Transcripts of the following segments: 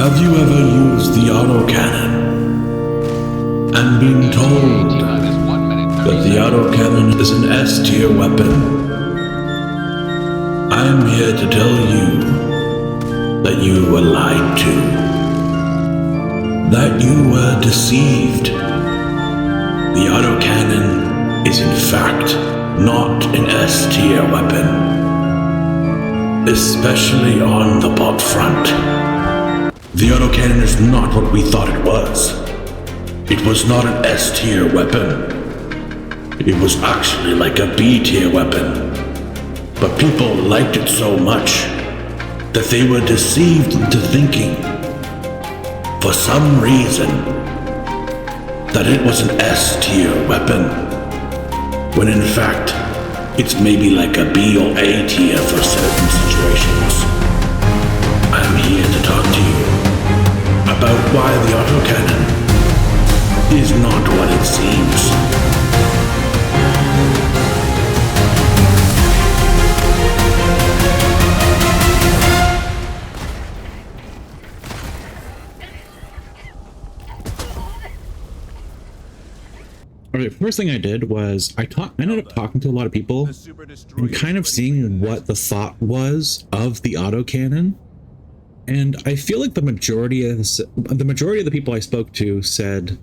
Have you ever used the autocannon and been told that the autocannon is an S-tier weapon? I am here to tell you that you were lied to, that you were deceived. The autocannon is in fact not an S-tier weapon, especially on the bot front. The autocannon is not what we thought it was. It was not an S-tier weapon. It was actually like a B-tier weapon. But people liked it so much that they were deceived into thinking, for some reason, that it was an S-tier weapon, when in fact, it's maybe like a B or A tier for certain situations. I'm here to talk to you about why the autocannon is not what it seems. Okay, first thing I did was I ended up talking to a lot of people and kind of seeing what the thought was of the autocannon. And I feel like the majority of the people I spoke to said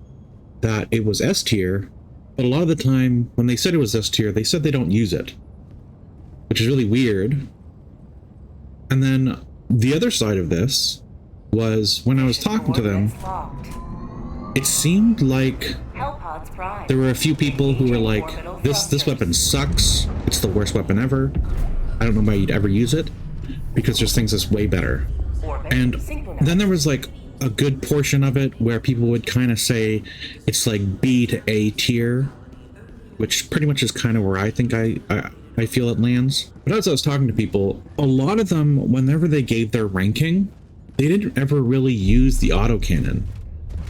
that it was S tier, but a lot of the time when they said it was S tier, they said they don't use it, which is really weird. And then the other side of this was when I was talking to them, it seemed like there were a few people who were like, this weapon sucks, it's the worst weapon ever, I don't know why you'd ever use it, because there's things that's way better. And then there was like a good portion of it where people would kind of say it's like B to A tier, which pretty much is kind of where I think I feel it lands. But as I was talking to people, a lot of them, whenever they gave their ranking, they didn't ever really use the autocannon.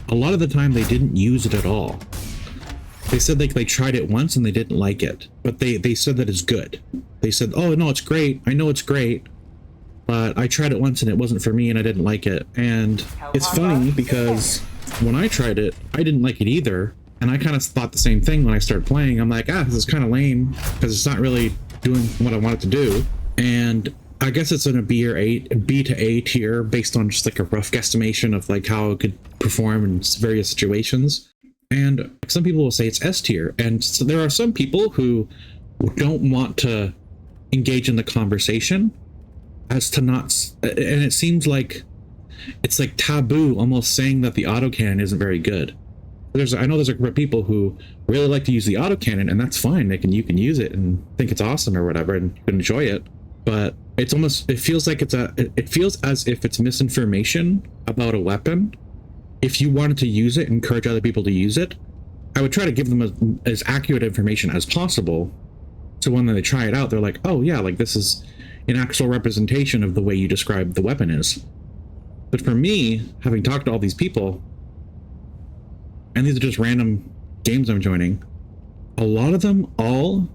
A lot of the time they didn't use it at all. They said they tried it once and they didn't like it, but they said that it's good. They said, oh no, it's great, I know it's great, but I tried it once and it wasn't for me and I didn't like it. And it's funny because when I tried it, I didn't like it either. And I kind of thought the same thing when I started playing. I'm like, this is kind of lame because it's not really doing what I want it to do. And I guess it's in a B to A tier based on just like a rough guesstimation of like how it could perform in various situations. And some people will say it's S tier. And so there are some people who don't want to engage in the conversation as to not, and it seems like it's like taboo almost saying that the autocannon isn't very good. I know there's a group of people who really like to use the autocannon, and that's fine. You can use it and think it's awesome or whatever and you can enjoy it. But it feels like it feels as if it's misinformation about a weapon. If you wanted to use it, encourage other people to use it, I would try to give them as accurate information as possible. So when they try it out, they're like, oh yeah, like this is an actual representation of the way you describe the weapon is. But for me, having talked to all these people, and these are just random games I'm joining, a lot of them all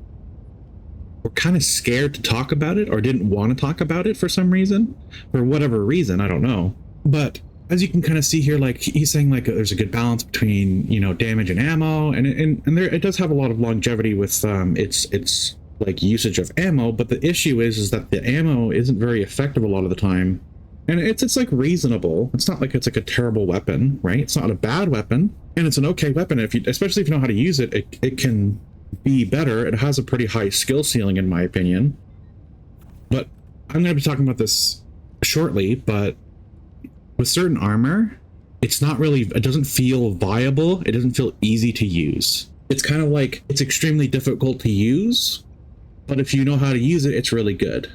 were kind of scared to talk about it or didn't want to talk about it for some reason, for whatever reason, I don't know. But as you can kind of see here, like he's saying like there's a good balance between, you know, damage and ammo, and there it does have a lot of longevity with its like usage of ammo, but the issue is that the ammo isn't very effective a lot of the time. And it's like reasonable. It's not like it's like a terrible weapon, right? It's not a bad weapon, and it's an okay weapon. Especially if you know how to use it, it can be better. It has a pretty high skill ceiling, in my opinion. But I'm going to be talking about this shortly. But with certain armor, it doesn't feel viable. It doesn't feel easy to use. It's kind of like it's extremely difficult to use, but if you know how to use it, it's really good.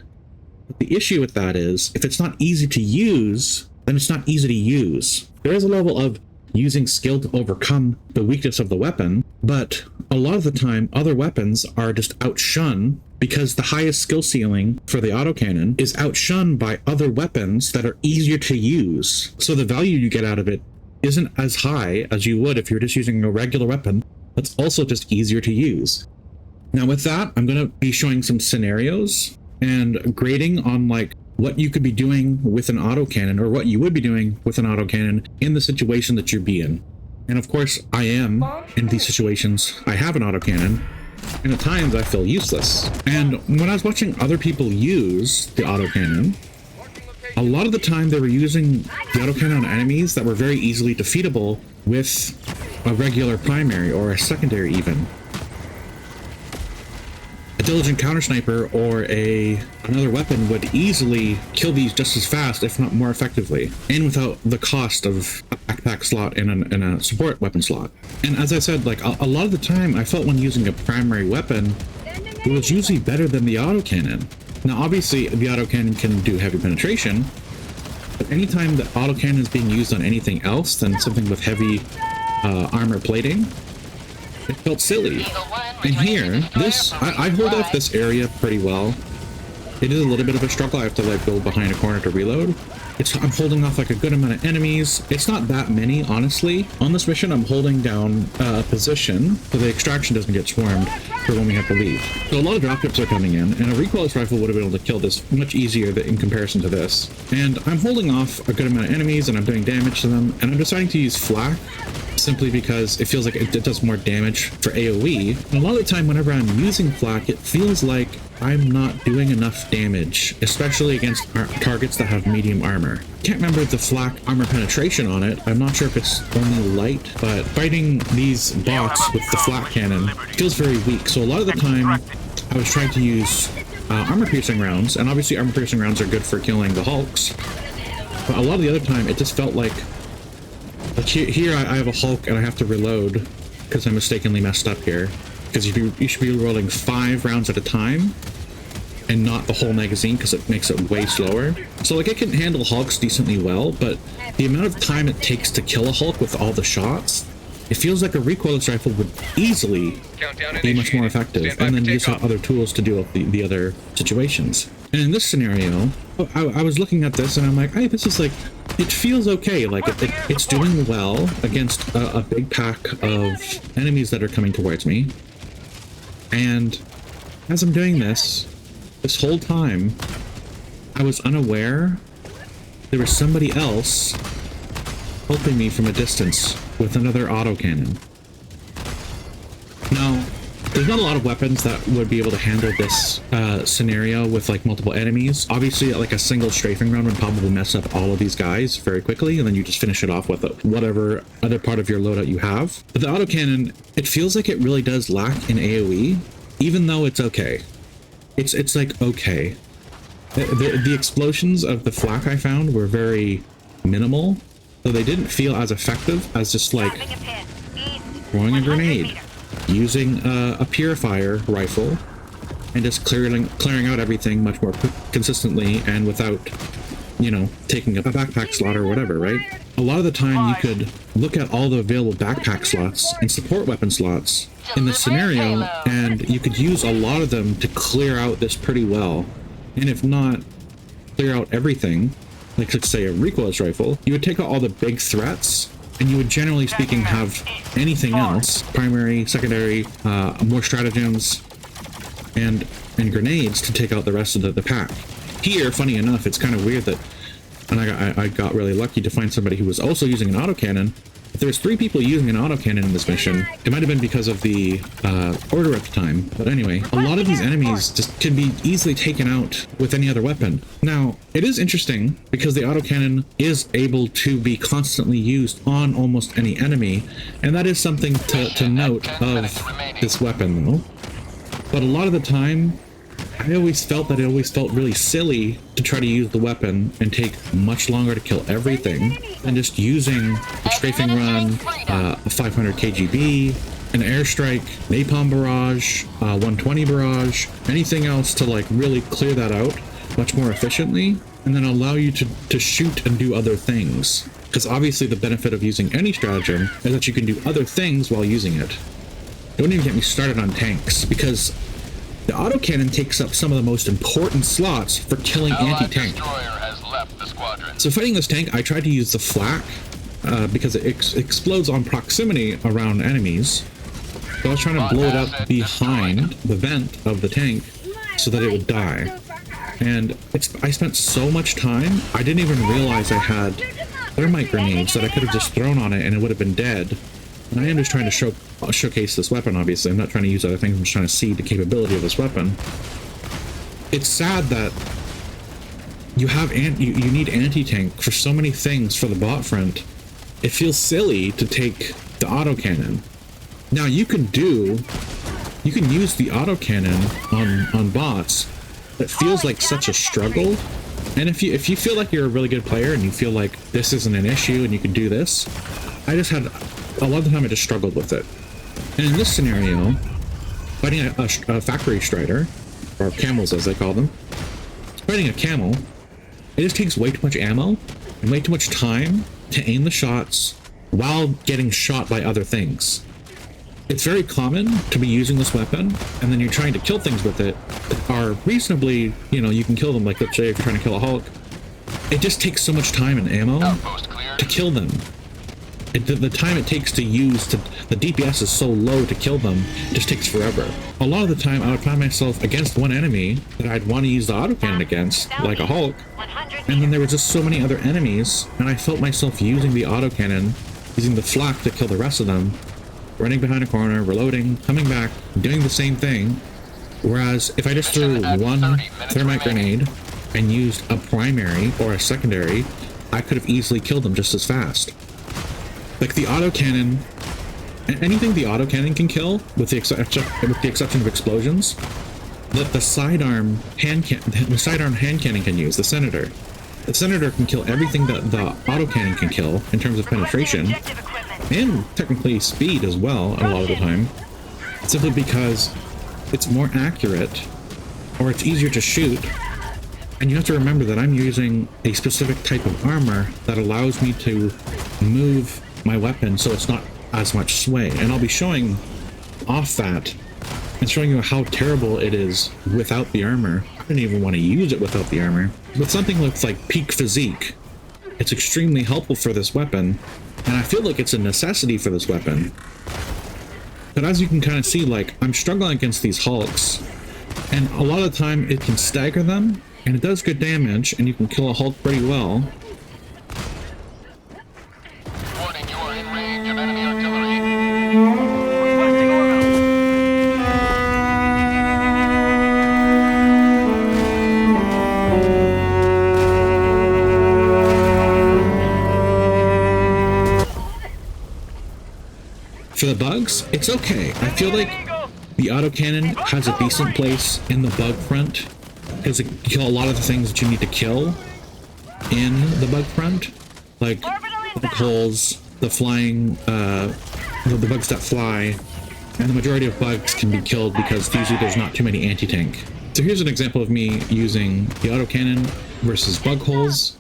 But the issue with that is, if it's not easy to use, then it's not easy to use. There is a level of using skill to overcome the weakness of the weapon, but a lot of the time, other weapons are just outshone because the highest skill ceiling for the autocannon is outshone by other weapons that are easier to use. So the value you get out of it isn't as high as you would if you're just using a regular weapon that's also just easier to use. Now with that, I'm going to be showing some scenarios and grading on like what you could be doing with an autocannon, or what you would be doing with an autocannon in the situation that you'd be in. And of course, I am in these situations. I have an autocannon, and at times I feel useless. And when I was watching other people use the autocannon, a lot of the time they were using the autocannon on enemies that were very easily defeatable with a regular primary or a secondary even. A diligent counter sniper or another weapon would easily kill these just as fast, if not more effectively, and without the cost of a backpack slot and a support weapon slot. And as I said, like a lot of the time I felt when using a primary weapon, it was usually better than the autocannon. Now obviously the autocannon can do heavy penetration, but anytime the autocannon is being used on anything else than something with heavy armor plating, it felt silly. And here, I hold off this area pretty well. It is a little bit of a struggle. I have to like go behind a corner to reload. I'm holding off like a good amount of enemies. It's not that many, honestly. On this mission, I'm holding down a position so the extraction doesn't get swarmed for when we have to leave. So a lot of dropships are coming in, and a recoilless rifle would have been able to kill this much easier in comparison to this. And I'm holding off a good amount of enemies, and I'm doing damage to them, and I'm deciding to use flak simply because it feels like it does more damage for AoE. And a lot of the time whenever I'm using flak, it feels like I'm not doing enough damage, especially against targets that have medium armor. Can't remember the flak armor penetration on it. I'm not sure if it's only light, but fighting these bots with the flak cannon feels very weak. So a lot of the time I was trying to use armor piercing rounds, and obviously armor piercing rounds are good for killing the Hulks, but a lot of the other time it just felt like here I have a Hulk and I have to reload because I mistakenly messed up here, because you should be rolling 5 rounds at a time and not the whole magazine because it makes it way slower. So like I can handle Hulks decently well, but the amount of time it takes to kill a Hulk with all the shots, it feels like a recoilless rifle would easily be much more effective, and then use other tools to deal with the other situations. And in this scenario, I was looking at this and I'm like, hey, this is like, it feels okay. Like it's doing well against a big pack of enemies that are coming towards me. And as I'm doing this whole time, I was unaware there was somebody else helping me from a distance with another autocannon. Now, there's not a lot of weapons that would be able to handle this scenario with like multiple enemies. Obviously, like a single strafing round would probably mess up all of these guys very quickly, and then you just finish it off with whatever other part of your loadout you have. But the autocannon, it feels like it really does lack in AoE, even though it's okay. It's like okay. The explosions of the flak I found were very minimal, so they didn't feel as effective as just like throwing a grenade, using a purifier rifle, and just clearing out everything much more consistently and without, you know, taking a backpack slot or whatever, right? A lot of the time you could look at all the available backpack slots and support weapon slots in this scenario, and you could use a lot of them to clear out this pretty well. And if not clear out everything, like let's say a recoilless rifle, you would take out all the big threats, and you would generally speaking have anything else, primary, secondary, more stratagems, and grenades to take out the rest of the pack. Here, funny enough, it's kind of weird that, and I got really lucky to find somebody who was also using an autocannon. If there's 3 people using an autocannon in this mission, it might have been because of the order at the time. But anyway, a lot of these enemies just can be easily taken out with any other weapon. Now, it is interesting because the autocannon is able to be constantly used on almost any enemy, and that is something to note of this weapon though. But a lot of the time, I always felt that it always felt really silly to try to use the weapon and take much longer to kill everything than just using a strafing run, a 500 KGB, an airstrike, napalm barrage, 120 barrage, anything else to like really clear that out much more efficiently, and then allow you to shoot and do other things. Because obviously the benefit of using any stratagem is that you can do other things while using it. Don't even get me started on tanks, because the autocannon takes up some of the most important slots for killing anti-tank. So fighting this tank, I tried to use the flak because it explodes on proximity around enemies. So I was trying to blow it up behind the vent of the tank so that it would die. And I spent so much time, I didn't even realize I had thermite grenades that I could have just thrown on it and it would have been dead. And I am just trying to showcase this weapon, obviously. I'm not trying to use other things, I'm just trying to see the capability of this weapon. It's sad that you need anti-tank for so many things for the bot front. It feels silly to take the autocannon. Now you can use the autocannon on bots. It feels like such a struggle. And if you feel like you're a really good player and you feel like this isn't an issue and you can do this, I just had a lot of the time I just struggled with it. And in this scenario, fighting a factory strider, or camels as they call them, fighting a camel, it just takes way too much ammo and way too much time to aim the shots while getting shot by other things. It's very common to be using this weapon and then you're trying to kill things with it that are reasonably, you can kill them, like let's say if you're trying to kill a Hulk. It just takes so much time and ammo to kill them. The time it takes to use the DPS is so low to kill them, it just takes forever. A lot of the time I would find myself against one enemy that I'd want to use the autocannon against, like a Hulk, and then there were just so many other enemies and I felt myself using the autocannon, using the flak to kill the rest of them, running behind a corner, reloading, coming back, doing the same thing. Whereas if I just threw one thermite grenade and used a primary or a secondary, I could have easily killed them just as fast. Like the autocannon, anything the autocannon can kill, with the exception of explosions, that the sidearm hand cannon can use, the Senator. The Senator can kill everything that the autocannon can kill in terms of penetration, and technically speed as well a lot of the time, simply because it's more accurate or it's easier to shoot. And you have to remember that I'm using a specific type of armor that allows me to move my weapon so it's not as much sway, and I'll be showing off that and showing you how terrible it is without the armor. I didn't even want to use it without the armor. With something with like peak physique, it's extremely helpful for this weapon, and I feel like it's a necessity for this weapon. But as you can kind of see, like, I'm struggling against these Hulks, and a lot of the time it can stagger them, and it does good damage, and you can kill a Hulk pretty well. Warning, you are in range of enemy artillery. For the bugs, it's okay. I feel like the autocannon has a decent place in the bug front because it can kill a lot of the things that you need to kill in the bug front, like the holes, the flying, the bugs that fly, and the majority of bugs can be killed because usually there's not too many anti-tank. So here's an example of me using the autocannon versus bug holes.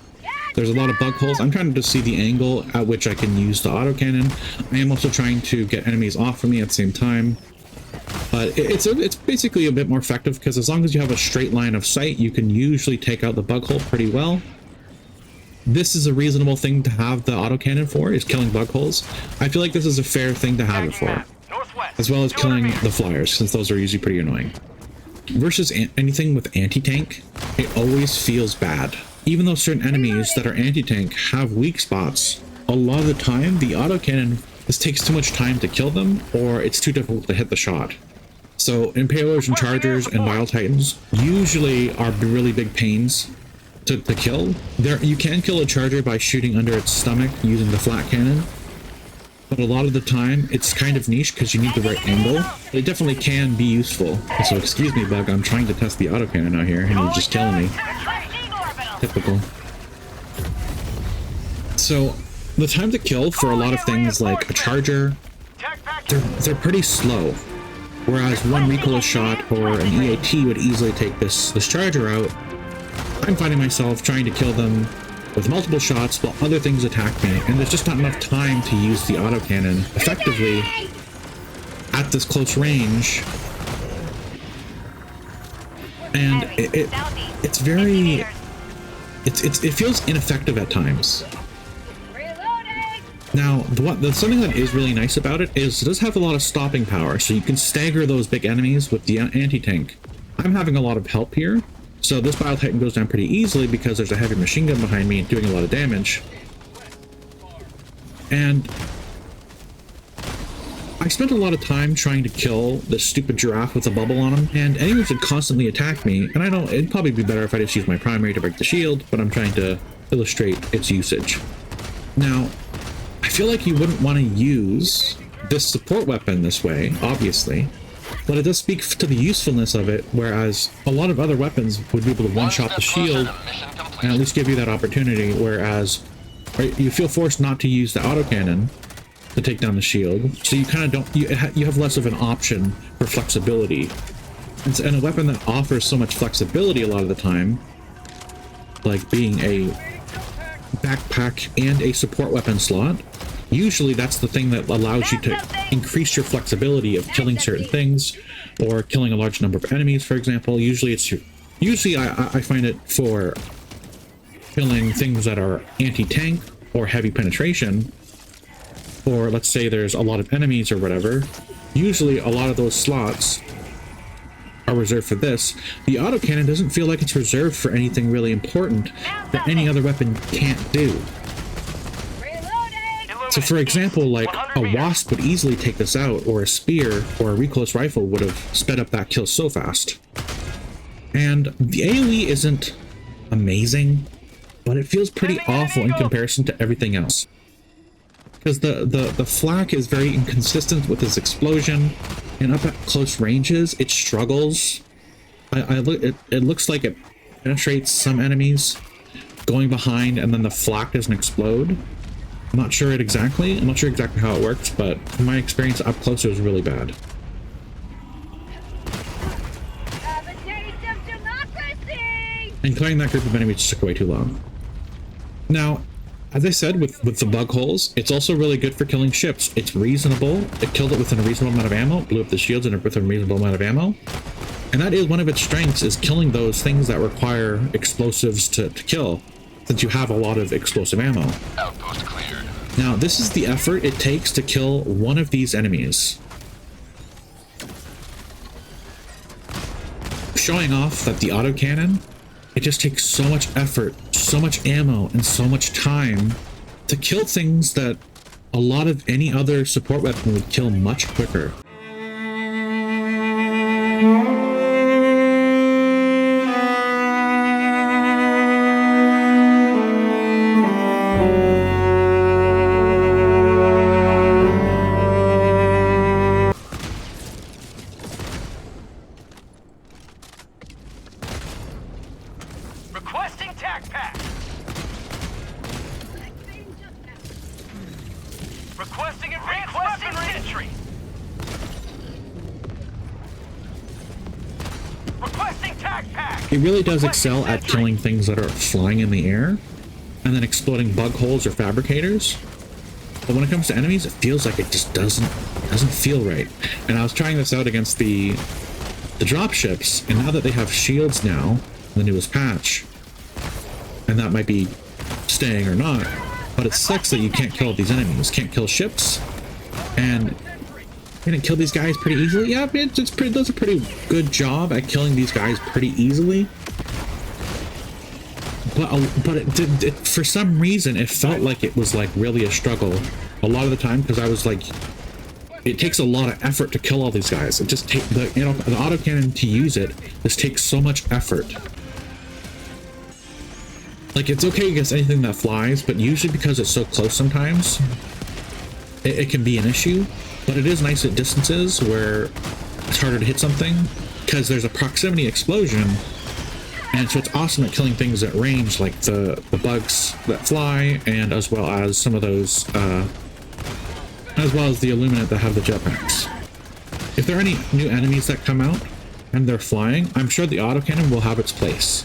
There's a lot of bug holes. I'm trying to just see the angle at which I can use the autocannon. I am also trying to get enemies off of me at the same time. But it's basically a bit more effective because as long as you have a straight line of sight, you can usually take out the bug hole pretty well. This is a reasonable thing to have the autocannon for, is killing bug holes. I feel like this is a fair thing to have it for, as well as killing the flyers, since those are usually pretty annoying. Versus anything with anti-tank, it always feels bad. Even though certain enemies that are anti-tank have weak spots, a lot of the time the autocannon just takes too much time to kill them, or it's too difficult to hit the shot. So impalers and chargers and bile titans usually are really big pains to kill. You can kill a charger by shooting under its stomach using the flat cannon, but a lot of the time it's kind of niche because you need the right angle. It definitely can be useful. So excuse me, bug, I'm trying to test the autocannon out here and you're just killing me. Typical. So the time to kill for a lot of things like a charger, they're pretty slow. Whereas one recoilless shot or an EAT would easily take this charger out, I'm finding myself trying to kill them with multiple shots while other things attack me, and there's just not enough time to use the autocannon effectively at this close range. And it's very... It feels ineffective at times. Now, something that is really nice about it is it does have a lot of stopping power, so you can stagger those big enemies with the anti-tank. I'm having a lot of help here, So this Bile Titan goes down pretty easily because there's a heavy machine gun behind me doing a lot of damage. And I spent a lot of time trying to kill this stupid giraffe with a bubble on him, and enemies would constantly attack me, and it'd probably be better if I just used my primary to break the shield, but I'm trying to illustrate its usage. Now, I feel like you wouldn't want to use this support weapon this way, obviously, but it does speak to the usefulness of it, whereas a lot of other weapons would be able to one-shot the shield and at least give you that opportunity, whereas you feel forced not to use the autocannon to take down the shield, so you kind of don't, you have less of an option for flexibility. And a weapon that offers so much flexibility a lot of the time, like being a backpack and a support weapon slot, usually that's the thing that allows you to increase your flexibility of killing certain things or killing a large number of enemies, for example. Usually I find it for killing things that are anti-tank or heavy penetration, or let's say there's a lot of enemies or whatever. Usually a lot of those slots are reserved for this. The autocannon doesn't feel like it's reserved for anything really important that any other weapon can't do. So for example, like a wasp would easily take this out, or a spear or a reclose rifle would have sped up that kill so fast. And the AoE isn't amazing, but it feels pretty awful in comparison to everything else. Because the flak is very inconsistent with its explosion, and up at close ranges, it struggles. It looks like it penetrates some enemies going behind, and then the flak doesn't explode. I'm not sure exactly how it works, but from my experience up close, it was really bad. And clearing that group of enemies just took way too long. Now, as I said, with the bug holes, it's also really good for killing ships. It's reasonable. It killed it within a reasonable amount of ammo, blew up the shields with a reasonable amount of ammo. And that is one of its strengths, is killing those things that require explosives to kill, since you have a lot of explosive ammo. Outpost cleared. Now, this is the effort it takes to kill one of these enemies. Showing off that the autocannon, it just takes so much effort, so much ammo, and so much time to kill things that a lot of any other support weapon would kill much quicker. Requesting tac pack. Requesting advanced weaponry entry. Requesting tac pack. It really does excel at killing things that are flying in the air and then exploding bug holes or fabricators. But when it comes to enemies, it feels like it just doesn't feel right. And I was trying this out against the dropships, and now that they have shields now, the newest patch, and that might be staying or not, but it sucks that you can't kill these enemies, can't kill ships, and you're gonna kill these guys pretty easily. Yeah, it does a pretty good job at killing these guys pretty easily, but it for some reason it felt like it was like really a struggle a lot of the time, because I was like, it takes a lot of effort to kill all these guys. It just takes the autocannon to use it. This takes so much effort. Like, it's okay against anything that flies, but usually because it's so close sometimes, it can be an issue. But it is nice at distances where it's harder to hit something, because there's a proximity explosion, and so it's awesome at killing things at range, like the bugs that fly, and as well as some of those, as well as the Illuminate that have the jetpacks. If there are any new enemies that come out and they're flying, I'm sure the autocannon will have its place,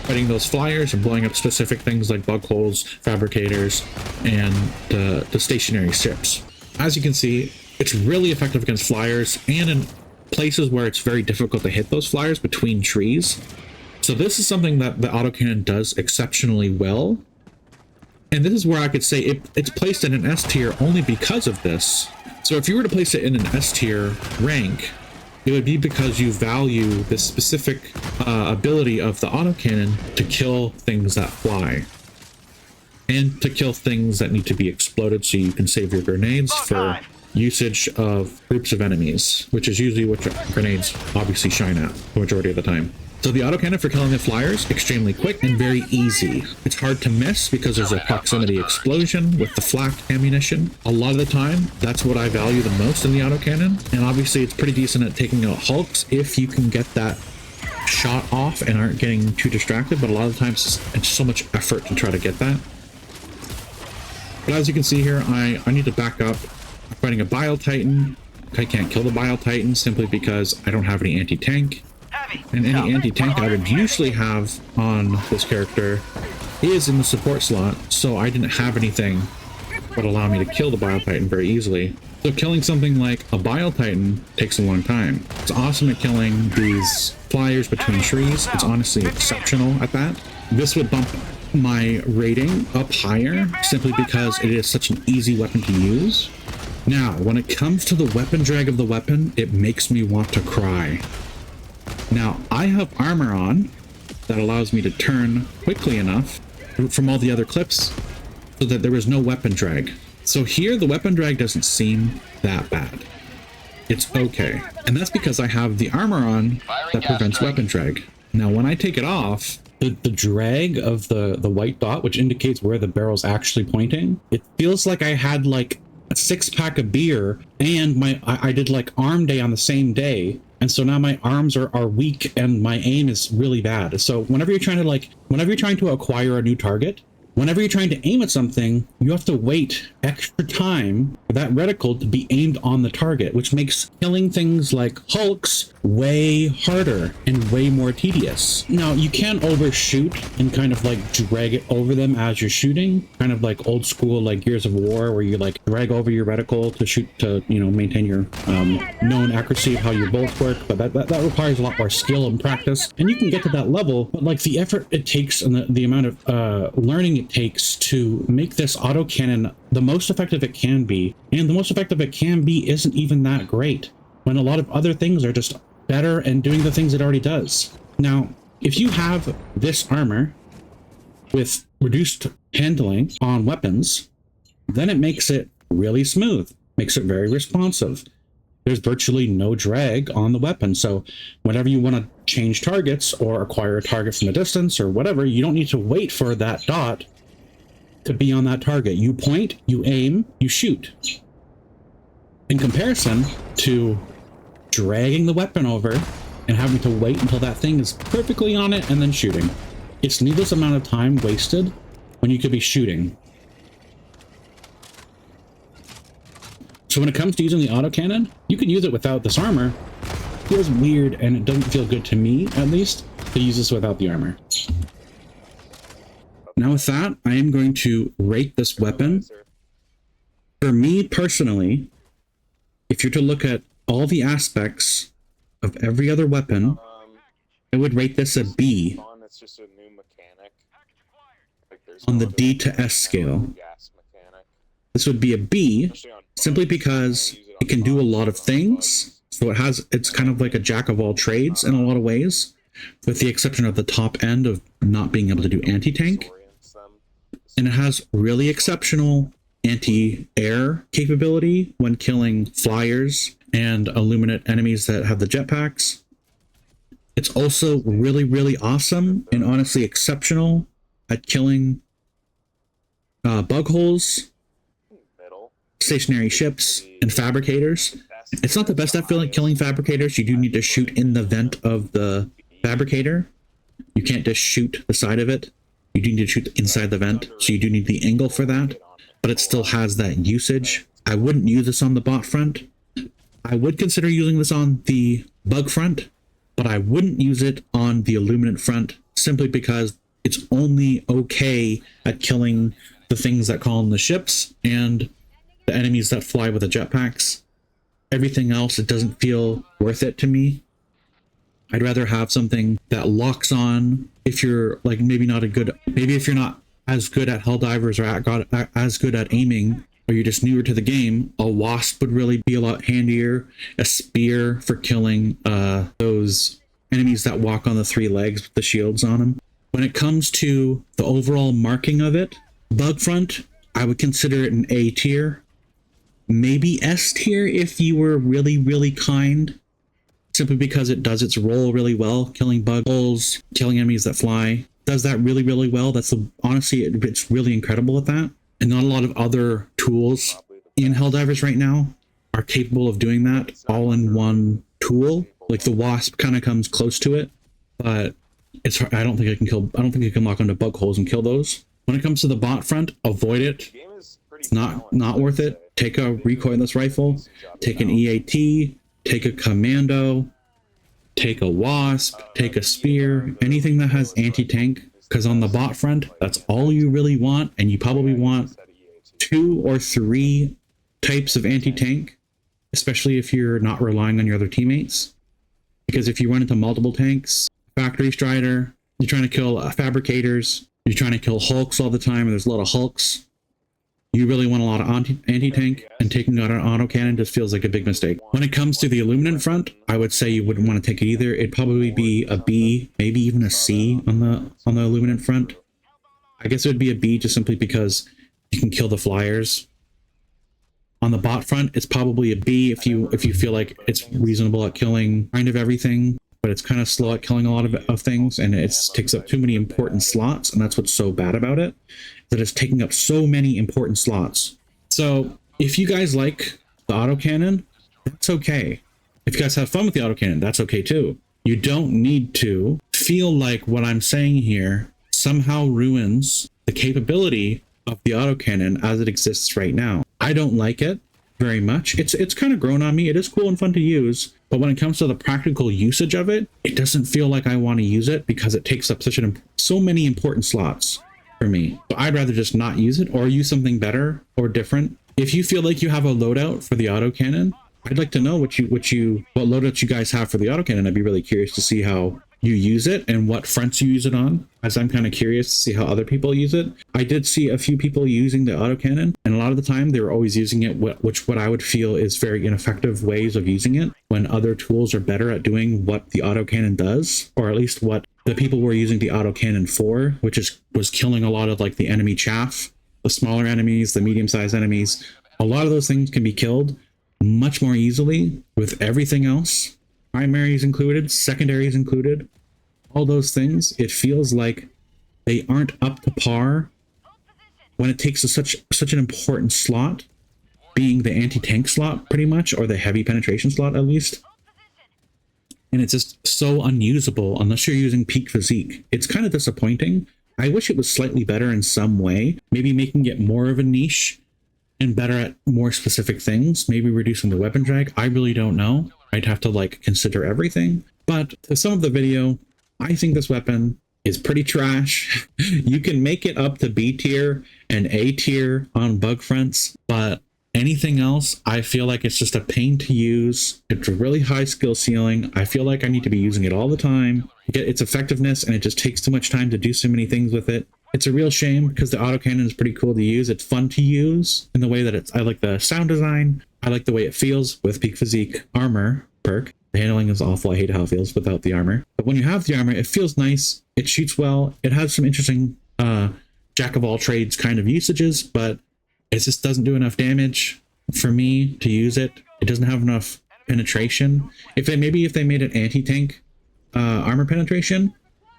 fighting those flyers and blowing up specific things like bug holes, fabricators, and the stationary ships. As you can see, it's really effective against flyers and in places where it's very difficult to hit those flyers between trees. So this is something that the autocannon does exceptionally well. And this is where I could say it's placed in an S tier only because of this. So if you were to place it in an S tier rank, it would be because you value the specific ability of the autocannon to kill things that fly. And to kill things that need to be exploded so you can save your grenades for usage of groups of enemies, which is usually what grenades obviously shine at the majority of the time. So the autocannon for killing the flyers, extremely quick and very easy. It's hard to miss because there's a proximity explosion with the flak ammunition. A lot of the time, that's what I value the most in the autocannon. And obviously it's pretty decent at taking out hulks if you can get that shot off and aren't getting too distracted, but a lot of the times it's so much effort to try to get that. But as you can see here, I need to back up. I'm fighting a Bile Titan. I can't kill the Bile Titan simply because I don't have any anti-tank. And any anti-tank I would usually have on this character is in the support slot, so I didn't have anything that would allow me to kill the Bile Titan very easily. So killing something like a Bile Titan takes a long time. It's awesome at killing these flyers between trees. It's honestly exceptional at that. This would bump my rating up higher simply because it is such an easy weapon to use. Now, when it comes to the weapon drag of the weapon, it makes me want to cry. Now, I have armor on that allows me to turn quickly enough from all the other clips so that there is no weapon drag. So here, the weapon drag doesn't seem that bad. It's okay. And that's because I have the armor on that prevents weapon drag. Now, when I take it off, the drag of the white dot, which indicates where the barrel's actually pointing, it feels like I had like a 6-pack of beer and I did like arm day on the same day. And so now my arms are weak and my aim is really bad. So whenever you're trying to acquire a new target, whenever you're trying to aim at something, you have to wait extra time for that reticle to be aimed on the target, which makes killing things like hulks way harder and way more tedious. Now, you can overshoot and kind of like drag it over them as you're shooting, kind of like old school like Gears of War, where you like drag over your reticle to shoot to, you know, maintain your known accuracy of how your bullets work. But that requires a lot more skill and practice, and you can get to that level, but like the effort it takes and the amount of learning it takes to make this autocannon the most effective it can be, and the most effective it can be isn't even that great, when a lot of other things are just better and doing the things it already does. Now, if you have this armor with reduced handling on weapons, then it makes it really smooth, makes it very responsive. There's virtually no drag on the weapon, so whenever you want to change targets or acquire a target from a distance or whatever, you don't need to wait for that dot to be on that target. You point, you aim, you shoot. In comparison to dragging the weapon over and having to wait until that thing is perfectly on it and then shooting. It's needless amount of time wasted when you could be shooting. So when it comes to using the autocannon, you can use it without this armor. It feels weird and it doesn't feel good to me, at least, to use this without the armor. Now with that, I am going to rate this weapon. For me personally, if you're to look at all the aspects of every other weapon, I would rate this a B on the D to S scale. This would be a B simply because it can do a lot of things. So it's kind of like a jack of all trades in a lot of ways, with the exception of the top end of not being able to do anti-tank. And it has really exceptional anti-air capability when killing flyers and illuminate enemies that have the jetpacks. It's also really, really awesome and honestly exceptional at killing bug holes, stationary ships, and fabricators. It's not the best at killing fabricators. You do need to shoot in the vent of the fabricator. You can't just shoot the side of it. You do need to shoot inside the vent, so you do need the angle for that, but it still has that usage. I wouldn't use this on the bot front. I would consider using this on the bug front, but I wouldn't use it on the illuminant front simply because it's only okay at killing the things that call in the ships and the enemies that fly with the jetpacks. Everything else, it doesn't feel worth it to me. I'd rather have something that locks on if you're like maybe if you're not as good at Helldivers or as good at aiming or you're just newer to the game, a wasp would really be a lot handier. A spear for killing those enemies that walk on the 3 legs with the shields on them. When it comes to the overall marking of it, bug front, I would consider it an A tier. Maybe S tier if you were really, really kind. Simply because it does its role really well. Killing bug holes, killing enemies that fly. Does that really, really well. Honestly, it's really incredible at that. And not a lot of other tools in Helldivers right now are capable of doing that all in one tool. Like the wasp kind of comes close to it, but it's hard. I don't think you can lock onto bug holes and kill those. When it comes to the bot front, avoid it. It's not worth it. Take a recoilless rifle, take an EAT, take a commando, take a wasp, take a spear, anything that has anti-tank, because on the bot front, that's all you really want, and you probably want 2 or 3 types of anti-tank, especially if you're not relying on your other teammates. Because if you run into multiple tanks, factory strider, you're trying to kill fabricators, you're trying to kill hulks all the time, and there's a lot of hulks, you really want a lot of anti-tank, and taking out an autocannon just feels like a big mistake. When it comes to the illuminant front, I would say you wouldn't want to take it either. It'd probably be a B, maybe even a C on the illuminant front. I guess it would be a B just simply because you can kill the flyers. On the bot front, it's probably a B if you feel like it's reasonable at killing kind of everything, but it's kind of slow at killing a lot of things, and it takes up too many important slots, and that's what's so bad about it, that it's taking up so many important slots. So if you guys like the autocannon, that's okay. If you guys have fun with the autocannon, that's okay too. You don't need to feel like what I'm saying here somehow ruins the capability of the autocannon as it exists right now. I don't like it very much. It's kind of grown on me. It is cool and fun to use, but when it comes to the practical usage of it, it doesn't feel like I want to use it because it takes up so many important slots for me. So I'd rather just not use it or use something better or different. If you feel like you have a loadout for the autocannon, I'd like to know what loadouts you guys have for the autocannon. I'd be really curious to see how you use it and what fronts you use it on, as I'm kind of curious to see how other people use it. I did see a few people using the autocannon, and a lot of the time they were always using it what I would feel is very ineffective ways of using it, when other tools are better at doing what the autocannon does, or at least what the people were using the autocannon for, which was killing a lot of like the enemy chaff, the smaller enemies, the medium-sized enemies. A lot of those things can be killed much more easily with everything else, primaries included, secondaries included, all those things. It feels like they aren't up to par when it takes such an important slot, being the anti-tank slot pretty much, or the heavy penetration slot at least. And it's just so unusable unless you're using peak physique. It's kind of disappointing. I wish it was slightly better in some way, maybe making it more of a niche and better at more specific things, maybe reducing the weapon drag. I really don't know. I'd have to like consider everything. But to sum up the video, I think this weapon is pretty trash. You can make it up to B tier and A tier on bug fronts, but anything else, I feel like it's just a pain to use. It's a really high skill ceiling. I feel like I need to be using it all the time to get its effectiveness, and it just takes too much time to do so many things with it. It's a real shame because the autocannon is pretty cool to use. It's fun to use in the way that I like the sound design. I like the way it feels with peak physique armor perk. The handling is awful. I hate how it feels without the armor. But when you have the armor, it feels nice. It shoots well. It has some interesting jack of all trades kind of usages, but it just doesn't do enough damage for me to use it. It doesn't have enough penetration. If they made it anti-tank armor penetration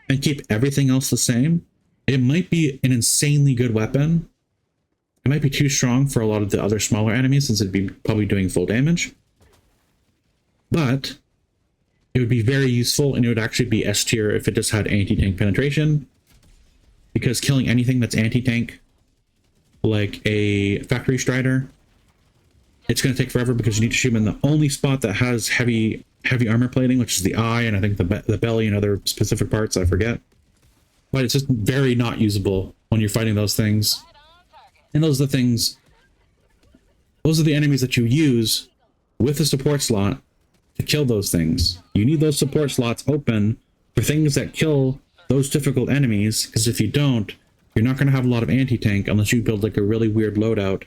and keep everything else the same, it might be an insanely good weapon. It might be too strong for a lot of the other smaller enemies since it'd be probably doing full damage. But it would be very useful, and it would actually be S tier if it just had anti-tank penetration. Because killing anything that's anti-tank, like a factory strider, it's going to take forever because you need to shoot them in the only spot that has heavy armor plating, which is the eye, and I think the belly and other specific parts, I forget. But it's just very not usable when you're fighting those things. And those are the enemies that you use with a support slot to kill those things. You need those support slots open for things that kill those difficult enemies, because if you don't, you're not going to have a lot of anti-tank unless you build like a really weird loadout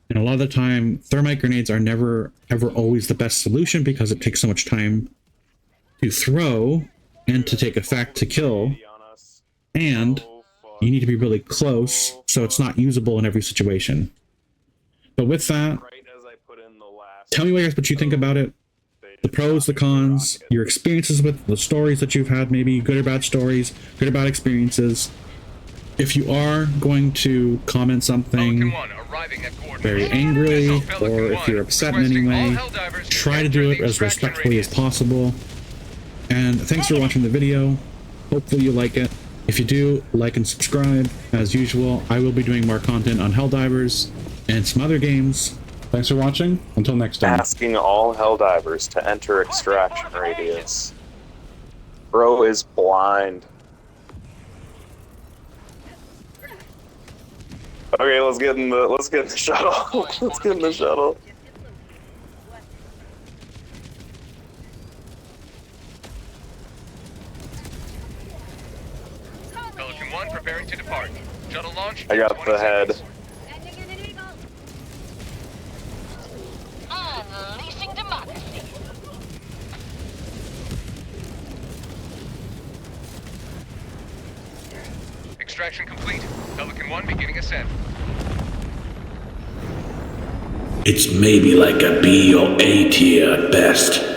And a lot of the time, thermite grenades are never, ever always the best solution because it takes so much time to throw and to take effect to kill. And you need to be really close, so it's not usable in every situation. But with that, tell me what you think about it. The pros, the cons, your experiences with the stories that you've had, maybe good or bad stories, good or bad experiences. If you are going to comment something very angrily, or if you're upset in any way, try to do it as respectfully as possible. And thanks for watching the video. Hopefully you like it. If you do, like and subscribe. As usual, I will be doing more content on Helldivers and some other games. Thanks for watching. Until next time. Asking all Helldivers to enter extraction radius. Bro is blind. Okay, let's get in the shuttle. Let's get in the shuttle. Pelican 1 preparing to depart. Shuttle launch. I got the head. Unleashing democracy. Extraction complete. Pelican 1 beginning ascent. It's maybe like a B or A tier at best.